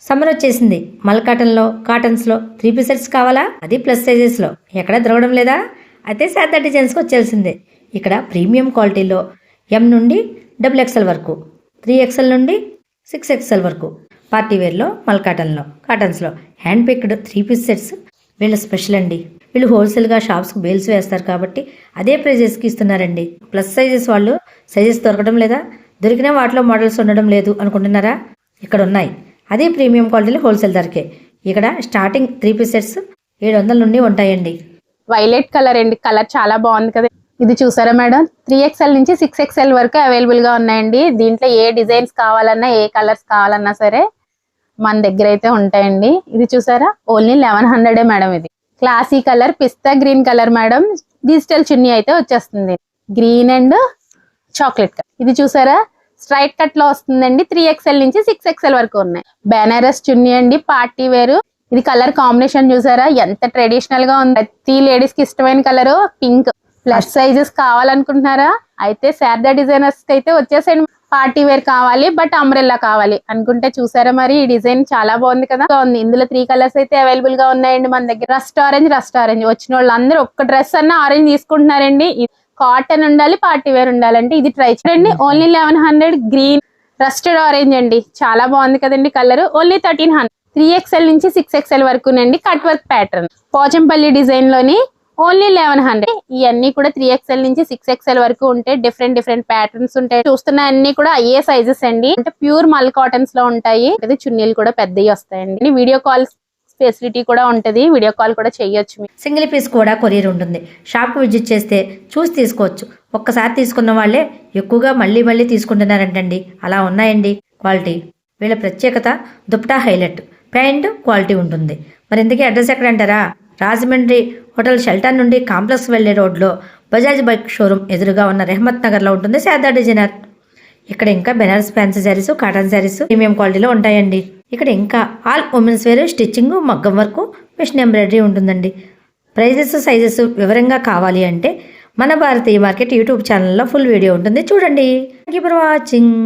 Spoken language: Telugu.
సమ్మర్ వచ్చేసింది. మల్ కాటన్లో కాటన్స్లో 3 పీస్ సెట్స్ కావాలా? అది ప్లస్ సైజెస్లో ఎక్కడ దొరకడం లేదా? అయితే శారదా డిజైన్స్కి వచ్చేసిందే. ఇక్కడ ప్రీమియం క్వాలిటీలో ఎం నుండి XXL వరకు, 3XL నుండి 6XL వరకు, పార్టీ వేర్లో మల్ కాటన్లో కాటన్స్లో హ్యాండ్ పిక్డ్ 3 పీస్ సెట్స్ వీళ్ళ స్పెషల్ అండి. వీళ్ళు హోల్సేల్గా షాప్స్కి బేల్స్ వేస్తారు కాబట్టి అదే ప్రైజెస్కి ఇస్తున్నారండి. ప్లస్ సైజెస్ వాళ్ళు సైజెస్ దొరకడం లేదా? దొరికిన వాటిలో మోడల్స్ ఉండడం లేదు అనుకుంటున్నారా? ఇక్కడ ఉన్నాయి. అదే ప్రీమియం క్వాలిటీలో హోల్సేల్ ధరకే. ఇక్కడ స్టార్టింగ్ 3 పీస్ సెట్స్ 700 నుండి ఉంటాయండి. వైలెట్ కలర్ అండి. కలర్ చాలా బాగుంది కదా. ఇది చూసారా మేడం, 3XL నుంచి 6XL వరకు అవైలబుల్గా ఉన్నాయండి. దీంట్లో ఏ డిజైన్స్ కావాలన్నా, ఏ కలర్స్ కావాలన్నా సరే మన దగ్గర అయితే ఉంటాయండి. ఇది చూసారా, ఓన్లీ 1100 మేడం. ఇది క్లాసీ కలర్ పిస్తా గ్రీన్ కలర్ మేడం. డిజిటల్ చున్నీ అయితే వచ్చేస్తుంది, గ్రీన్ అండ్ చాక్లెట్ కలర్. ఇది చూసారా, స్ట్రైట్ కట్ లో వస్తుందండి. 3XL నుంచి 6XL వరకు ఉన్నాయి. బెనారస్ చున్నీ అండి, పార్టీ వేరు. ఇది కలర్ కాంబినేషన్ చూసారా, ఎంత ట్రెడిషనల్ గా ఉంది. ప్రతి లేడీస్ కి ఇష్టమైన కలర్ పింక్. ప్లస్ సైజెస్ కావాలనుకుంటున్నారా? అయితే శారదా డిజైనర్స్ కి అయితే వచ్చేసేయండి. పార్టీ వేర్ కావాలి బట్ అంబ్రెల్లా కావాలి అనుకుంటే చూసారా, మరి ఈ డిజైన్ చాలా బాగుంది కదా. ఇందులో 3 కలర్స్ అయితే అవైలబుల్ గా ఉన్నాయండి మన దగ్గర. రస్ట్ ఆరెంజ్ వచ్చిన వాళ్ళందరూ ఒక్క డ్రెస్ అన్న ఆరెంజ్ తీసుకుంటున్నారండి. కాటన్ ఉండాలి, పార్టీ వేర్ ఉండాలంటే ఇది ట్రై చేయండి. ఓన్లీ 1100. గ్రీన్ రస్టెడ్ ఆరెంజ్ అండి, చాలా బాగుంది కదండి కలర్. ఓన్లీ 1300. 3XL నుంచి 6XL వరకునండి. Cut work pattern Pochampally design లోని ఓన్లీ 1100. ఇవన్నీ కూడా 3XL నుంచి 6XL వరకు ఉంటాయి. డిఫరెంట్ ప్యాటర్న్స్ ఉంటాయి. చూస్తున్న అన్ని కూడా అయ్యే సైజెస్ అండి. అంటే ప్యూర్ మల్ కాటన్స్ లో ఉంటాయి. అయితే చున్నీలు కూడా పెద్దవి వస్తాయండి. వీడియో కాల్ ఫెసిలిటీ కూడా ఉంటుంది, వీడియో కాల్ కూడా చేయొచ్చు. సింగిల్ పీస్ కూడా కొరియర్ ఉంటుంది. షాప్కి విజిట్ చేస్తే చూసి తీసుకోవచ్చు. ఒక్కసారి తీసుకున్న వాళ్ళే ఎక్కువగా మళ్ళీ తీసుకుంటున్నారంటండి. అలా ఉన్నాయండి క్వాలిటీ. వీళ్ళ ప్రత్యేకత దుపట్టా హైలైట్, ప్యాంట్ క్వాలిటీ ఉంటుంది. మరి ఇంతకీ అడ్రస్ ఎక్కడ అంటారా? రాజమండ్రి హోటల్ షెల్టర్ నుండి కాంప్లెక్స్ వెళ్లే రోడ్లో బజాజ్ బైక్ షోరూమ్ ఎదురుగా ఉన్న రెహమత్ నగర్లో ఉంటుంది శారదా డిజైనర్. ఇక్కడ ఇంకా Banaras fancy saris, cotton saris premium క్వాలిటీలో ఉంటాయండి. ఇక్కడ ఇంకా ఆల్ ఉమెన్స్ వేర్, స్టిచ్చింగ్, మగ్గం వర్క్, మిషన్ ఎంబ్రాయిడరీ ఉంటుందండి. ప్రైజెస్, సైజెస్ వివరంగా కావాలి అంటే మన భారతీయ మార్కెట్ యూట్యూబ్ ఛానల్లో ఫుల్ వీడియో ఉంటుంది, చూడండి. Thank you for watching.